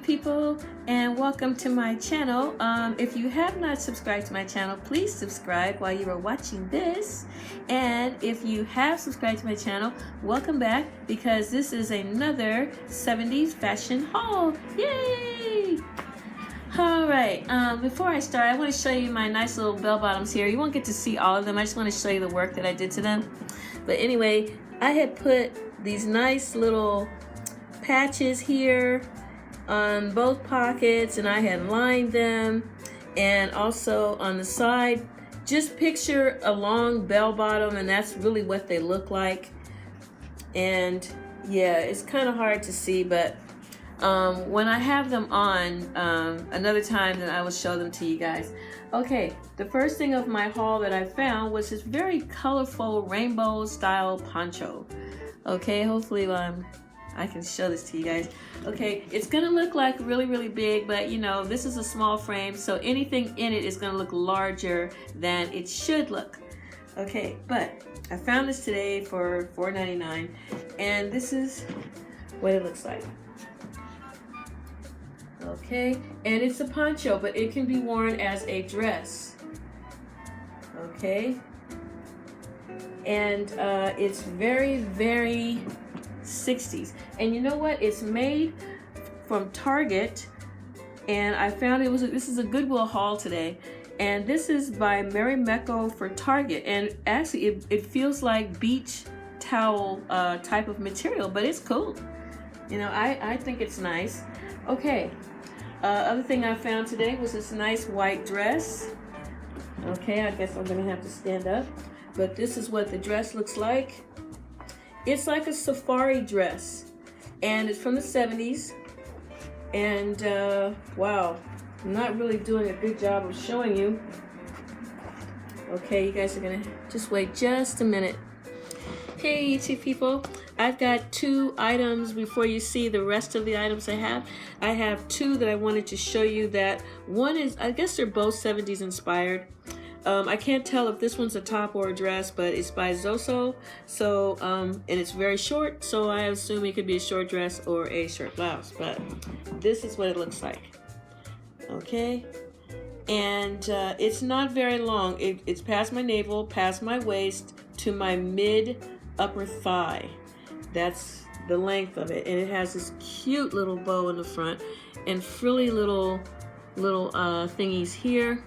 YouTube people, and welcome to my channel. If you have not subscribed to my channel, please subscribe while you are watching this. And if you have subscribed to my channel, welcome back, because this is another 70s fashion haul. Yay! Alright, before I start, I want to show you my nice little bell bottoms here. You won't get to see all of them. I just want to show you the work that I did to them. But anyway, I had put these nice little patches here on both pockets, and I had lined them, and also on the side. Just picture a long bell bottom, and that's really what they look like. And yeah, it's kind of hard to see, but when I have them on another time, then I will show them to you guys. Okay, the first thing of my haul that I found was this very colorful rainbow style poncho. Okay, hopefully I can show this to you guys. Okay, it's gonna look like really big, but you know, this is a small frame, so anything in it is gonna look larger than it should look. Okay, but I found this today for $4.99, and this is what it looks like. Okay, and it's a poncho, but it can be worn as a dress. Okay, and it's very 60s. And you know what? It's made from Target, and I found this is a Goodwill haul today, and this is by Mary Mecco for Target, and actually it feels like beach towel type of material, but it's cool. You know, I think it's nice. Okay, other thing I found today was this nice white dress. Okay, I guess I'm gonna have to stand up, but this is what the dress looks like. It's like a safari dress, and it's from the 70s, and wow, I'm not really doing a good job of showing you. Okay, you guys are gonna just wait just a minute. Hey YouTube people, I've got two items before you see the rest of the items I have. I have two that I wanted to show you. That one is, I guess they're both 70s inspired. I can't tell if this one's a top or a dress, but it's by Zoso. So, and it's very short, so I assume it could be a short dress or a short blouse, but this is what it looks like. Okay, and it's not very long. It's past my navel, past my waist, to my mid upper thigh. That's the length of it, and it has this cute little bow in the front and frilly little thingies here.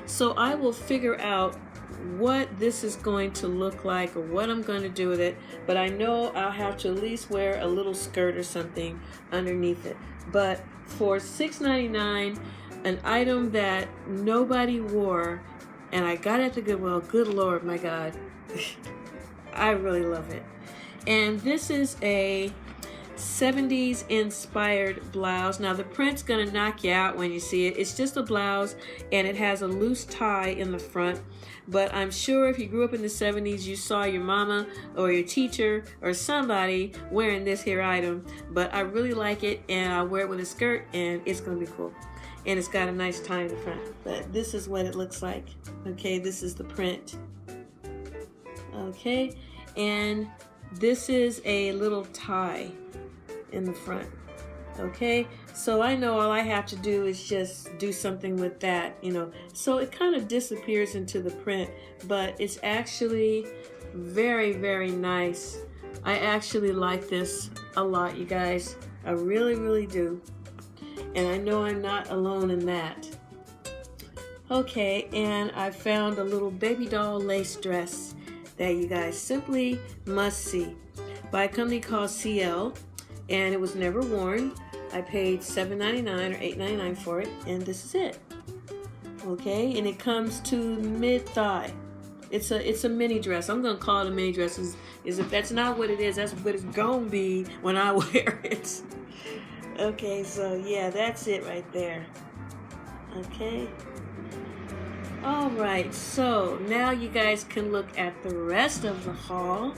So I will figure out what this is going to look like or what I'm going to do with it, but I know I'll have to at least wear a little skirt or something underneath it. But for $6.99, an item that nobody wore, and I got it at the Goodwill, good Lord, my God, I really love it. And this is a 70s inspired blouse. Now the print's gonna knock you out when you see it. It's just a blouse, and it has a loose tie in the front, but I'm sure if you grew up in the 70s, you saw your mama or your teacher or somebody wearing this here item. But I really like it, and I'll wear it with a skirt, and it's gonna be cool. And it's got a nice tie in the front. But this is what it looks like. Okay, this is the print. Okay, and this is a little tie in the front. Okay, so I know all I have to do is just do something with that, you know, so it kind of disappears into the print, but it's actually very nice. I actually like this a lot, you guys. I really do, and I know I'm not alone in that. Okay, and I found a little baby doll lace dress that you guys simply must see, by a company called CL, and it was never worn. I paid $7.99 or $8.99 for it, and this is it. Okay, and it comes to mid-thigh. It's a mini dress. I'm gonna call it a mini dress. Is if that's not what it is, that's what it's gonna be when I wear it. Okay, so yeah, that's it right there. Okay. Alright, so now you guys can look at the rest of the haul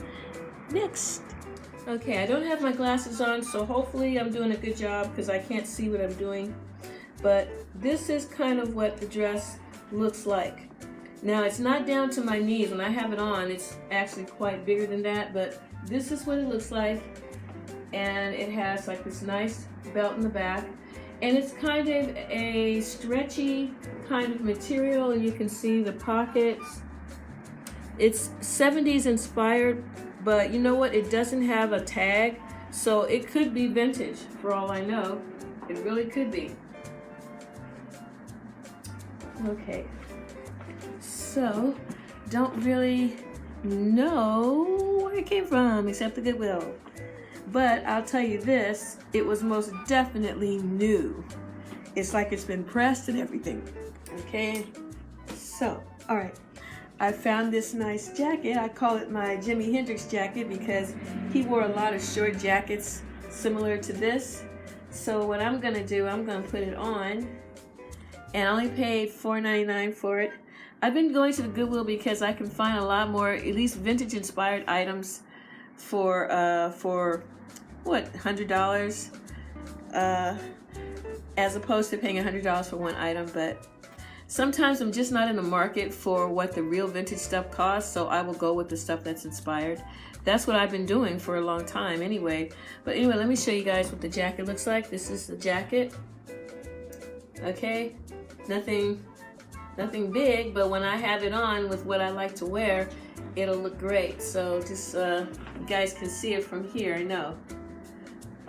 next. Okay, I don't have my glasses on, so hopefully I'm doing a good job because I can't see what I'm doing. But this is kind of what the dress looks like. Now, it's not down to my knees. When I have it on, it's actually quite bigger than that, but this is what it looks like. And it has like this nice belt in the back. And it's kind of a stretchy kind of material, and you can see the pockets. It's 70s inspired, but you know what? It doesn't have a tag, so it could be vintage for all I know. It really could be. Okay, so don't really know where it came from except the Goodwill. But I'll tell you this, it was most definitely new. It's like it's been pressed and everything. Okay, so, all right. I found this nice jacket. I call it my Jimi Hendrix jacket because he wore a lot of short jackets similar to this. So what I'm gonna do, I'm gonna put it on, and I only paid $4.99 for it. I've been going to the Goodwill because I can find a lot more, at least vintage inspired items for what, $100, as opposed to paying $100 for one item. But sometimes I'm just not in the market for what the real vintage stuff costs, so I will go with the stuff that's inspired. That's what I've been doing for a long time anyway. But anyway, let me show you guys what the jacket looks like. This is the jacket. Okay, nothing big, but when I have it on with what I like to wear, it'll look great. So just you guys can see it from here, I know.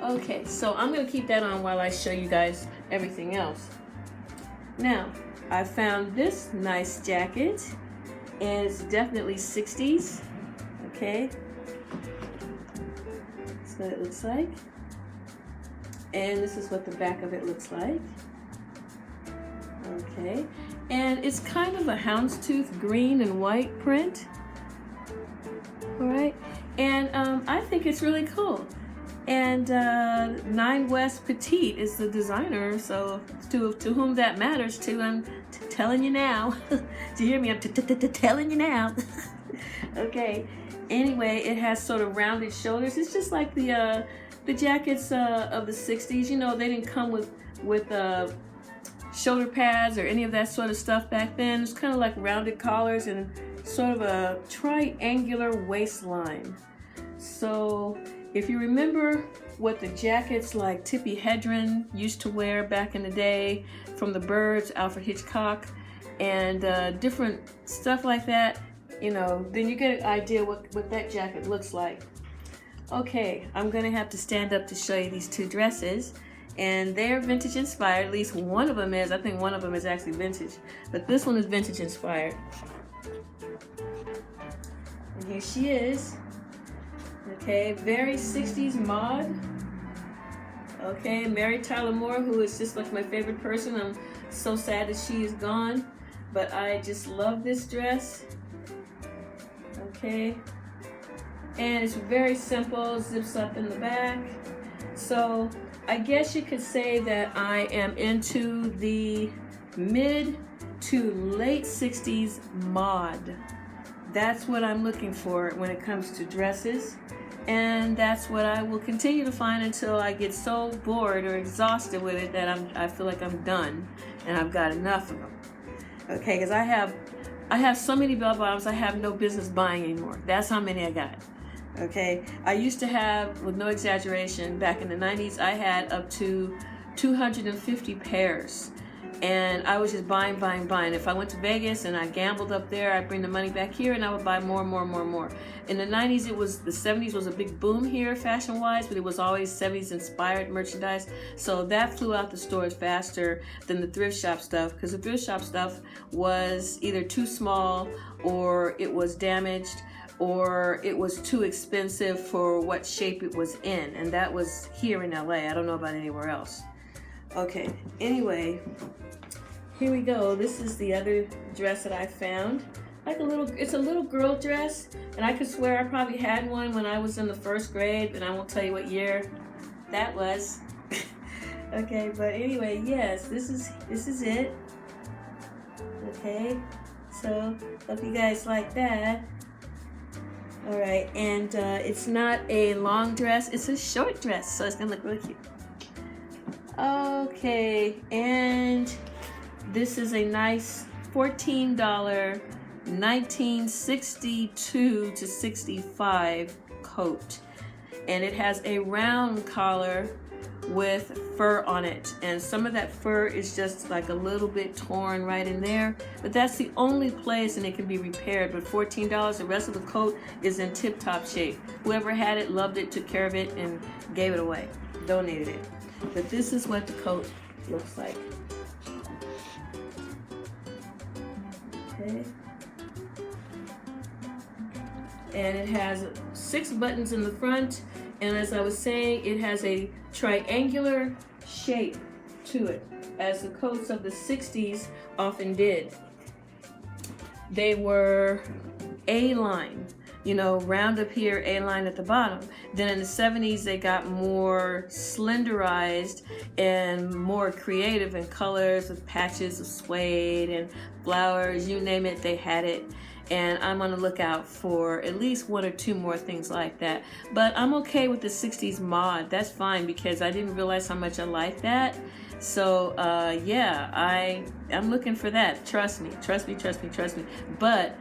Okay, so I'm gonna keep that on while I show you guys everything else. Now, I found this nice jacket, and it's definitely 60s. Okay, that's what it looks like, and this is what the back of it looks like. Okay, and it's kind of a houndstooth green and white print. All right, and I think it's really cool. And 9 West Petite is the designer, so to whom that matters to, I'm telling you now. Do you hear me? I'm telling you now. Okay. Anyway, it has sort of rounded shoulders. It's just like the jackets of the 60s. You know, they didn't come with shoulder pads or any of that sort of stuff back then. It's kind of like rounded collars and sort of a triangular waistline. So if you remember what the jackets like Tippi Hedren used to wear back in the day, from the Birds, Alfred Hitchcock, and different stuff like that, you know, then you get an idea what that jacket looks like. Okay, I'm gonna have to stand up to show you these two dresses, and they're vintage inspired. At least one of them is. I think one of them is actually vintage, but this one is vintage inspired. And here she is. Okay, very 60s mod. Okay, Mary Tyler Moore, who is just like my favorite person. I'm so sad that she is gone, but I just love this dress. Okay, and it's very simple, zips up in the back. So I guess you could say that I am into the mid to late 60s mod. That's what I'm looking for when it comes to dresses. And that's what I will continue to find until I get so bored or exhausted with it that I feel like I'm done and I've got enough of them. Okay, because I have so many bell bottoms I have no business buying anymore. That's how many I got. Okay, I used to have, with no exaggeration, back in the 90s, I had up to 250 pairs. And I was just buying. If I went to Vegas and I gambled up there, I'd bring the money back here and I would buy more. In the 90s, the 70s was a big boom here fashion-wise, but it was always 70s inspired merchandise. So that flew out the stores faster than the thrift shop stuff, because the thrift shop stuff was either too small, or it was damaged, or it was too expensive for what shape it was in. And that was here in LA. I don't know about anywhere else. Okay, anyway, here we go. This is the other dress that I found. It's a little girl dress, and I could swear I probably had one when I was in the 1st grade, and I won't tell you what year that was. Okay, but anyway, yes, this is it. Okay, so hope you guys like that. All right, and it's not a long dress, it's a short dress, so it's gonna look really cute. Okay, and this is a nice $14 1962 to 65 coat, and it has a round collar with fur on it, and some of that fur is just like a little bit torn right in there, but that's the only place, and it can be repaired. But $14, the rest of the coat is in tip-top shape. Whoever had it loved it, took care of it, and gave it away, donated it. But this is what the coat looks like. Okay. And it has 6 buttons in the front, and as I was saying, it has a triangular shape to it, as the coats of the 60s often did. They were A-line, you know, round up here, A-line at the bottom. Then in the 70s, they got more slenderized and more creative in colors with patches of suede and flowers, you name it, they had it. And I'm on the lookout for at least 1 or 2 more things like that. But I'm okay with the 60s mod. That's fine, because I didn't realize how much I like that. So yeah, I'm looking for that. Trust me. But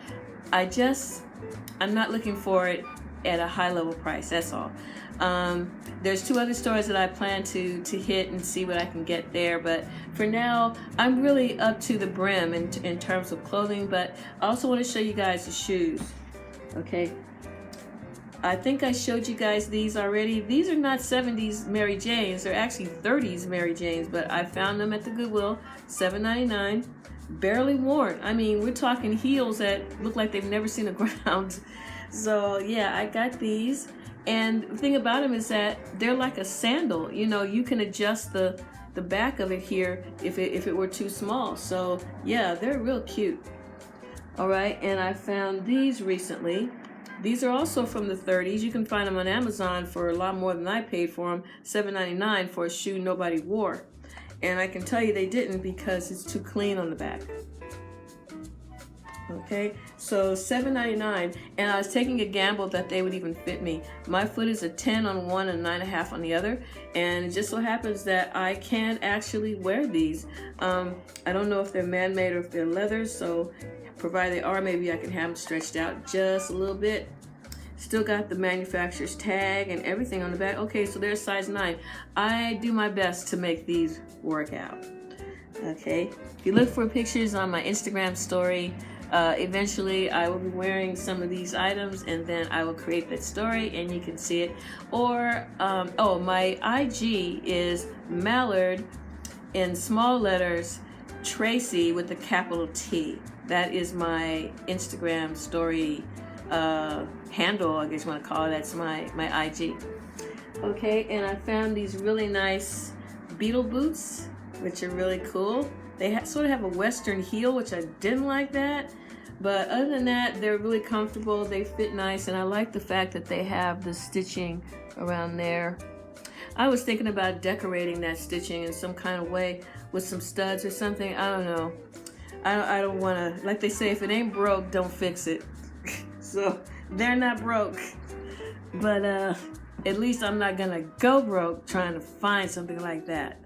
I'm not looking for it at a high level price, that's all. There's 2 other stores that I plan to hit and see what I can get there, but for now I'm really up to the brim in terms of clothing. But I also want to show you guys the shoes. Okay, I think I showed you guys these already. These are not 70s Mary Janes, they're actually 30s Mary Janes, but I found them at the Goodwill, $7.99, barely worn. I mean, we're talking heels that look like they've never seen the ground. So yeah, I got these. And the thing about them is that they're like a sandal. You know, you can adjust the back of it here if it were too small. So yeah, they're real cute. All right, and I found these recently. These are also from the 30s. You can find them on Amazon for a lot more than I paid for them. $7.99 for a shoe nobody wore. And I can tell you they didn't, because it's too clean on the back. Okay, so $7.99, and I was taking a gamble that they would even fit me. My foot is a 10 on one and 9.5 on the other, and it just so happens that I can actually wear these. I don't know if they're man-made or if they're leather, so provided they are, maybe I can have them stretched out just a little bit. Still got the manufacturer's tag and everything on the back. Okay, so they're size 9. I do my best to make these work out. Okay, if you look for pictures on my Instagram story, eventually I will be wearing some of these items, and then I will create that story and you can see it. Or oh, my IG is Mallard in small letters, Tracy with a capital T. That is my Instagram story handle, I guess you want to call it. That's my IG. Okay, and I found these really nice beetle boots, which are really cool. They sort of have a western heel, which I didn't like that. But other than that, they're really comfortable. They fit nice, and I like the fact that they have the stitching around there. I was thinking about decorating that stitching in some kind of way with some studs or something. I don't know. I don't want to, like they say, if it ain't broke, don't fix it. So they're not broke. But at least I'm not gonna go broke trying to find something like that.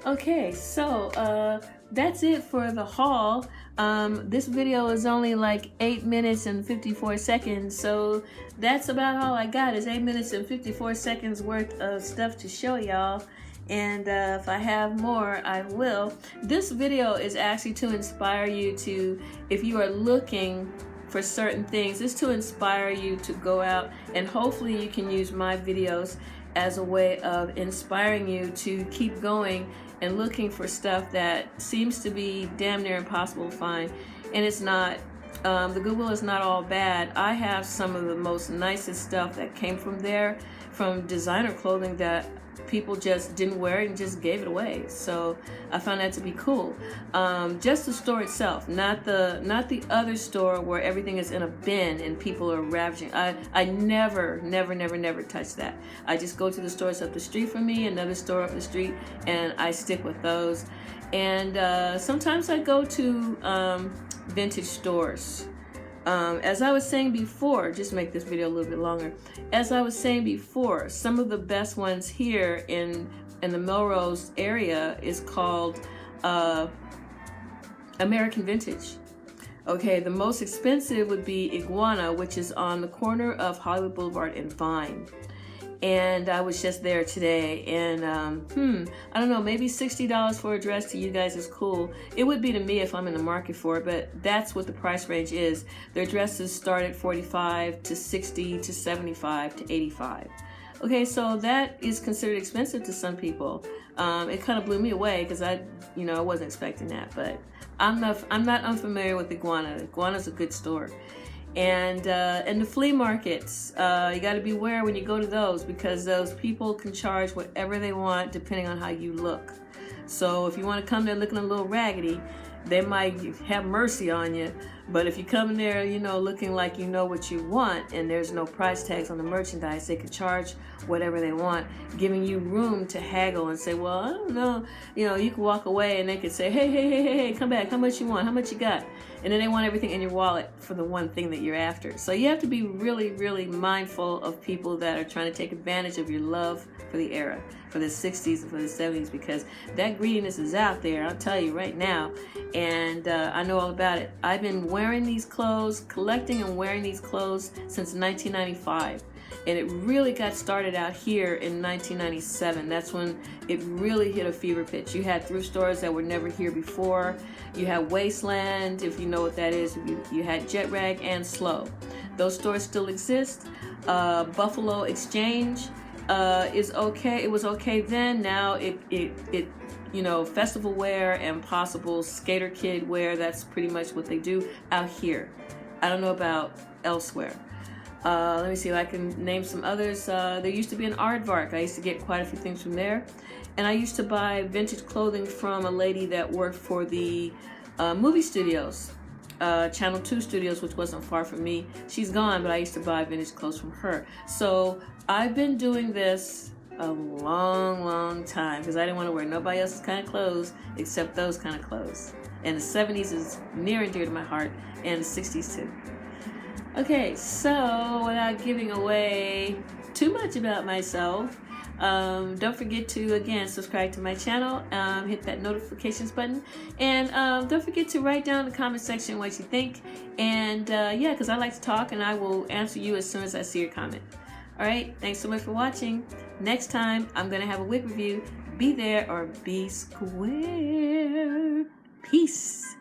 Okay, so that's it for the haul. This video is only like 8 minutes and 54 seconds, so that's about all I got, is 8 minutes and 54 seconds worth of stuff to show y'all. And if I have more, I will. This video is actually to inspire you to, if you are looking for certain things, it's to inspire you to go out, and hopefully you can use my videos as a way of inspiring you to keep going and looking for stuff that seems to be damn near impossible to find. And it's not. The Goodwill is not all bad. I have some of the most nicest stuff that came from there, from designer clothing that people just didn't wear it and just gave it away. So I found that to be cool. Just the store itself, not the other store where everything is in a bin and people are ravaging. I never touch that. I just go to the stores up the street from me, another store up the street, and I stick with those. And sometimes I go to vintage stores. As I was saying before, just to make this video a little bit longer, as I was saying before, some of the best ones here in the Melrose area is called American Vintage. Okay, the most expensive would be Iguana, which is on the corner of Hollywood Boulevard and Vine. and I was just there today, and I don't know, maybe $60 for a dress to you guys is cool. It would be to me if I'm in the market for it, but that's what the price range is. Their dresses start at $45 to $60 to $75 to $85. Okay, so that is considered expensive to some people. It kind of blew me away because I wasn't expecting that, but I'm not unfamiliar with Iguana. Iguana's a good store. And the flea markets, you got to beware when you go to those, because those people can charge whatever they want depending on how you look. So if you want to come there looking a little raggedy, they might have mercy on you. But if you come in there, looking like you know what you want and there's no price tags on the merchandise, they can charge whatever they want, giving you room to haggle and say, well, I don't know. You can walk away and they could say, hey, come back. How much you want? How much you got? And then they want everything in your wallet for the one thing that you're after. So you have to be really, really mindful of people that are trying to take advantage of your love for the era, for the 60s and for the 70s, because that greediness is out there, I'll tell you right now. And I know all about it. I've been wearing these clothes, collecting and wearing these clothes since 1995. And it really got started out here in 1997. That's when it really hit a fever pitch. You had thrift stores that were never here before. You had Wasteland, if you know what that is. You had Jet Rag and Slow. Those stores still exist. Buffalo Exchange is okay. It was okay then. Now it festival wear and possible skater kid wear, that's pretty much what they do out here. I don't know about elsewhere. Let me see if I can name some others. There used to be an Aardvark. I used to get quite a few things from there. And I used to buy vintage clothing from a lady that worked for the movie studios, Channel 2 studios, which wasn't far from me. She's gone, but I used to buy vintage clothes from her. So I've been doing this a long time because I didn't want to wear nobody else's kind of clothes except those kind of clothes. And the 70s is near and dear to my heart, and the 60s too. Okay, so without giving away too much about myself, don't forget to, again, subscribe to my channel, hit that notifications button, and don't forget to write down in the comment section what you think. And yeah, because I like to talk, and I will answer you as soon as I see your comment. All right, thanks so much for watching. Next time, I'm going to have a wig review. Be there or be square. Peace.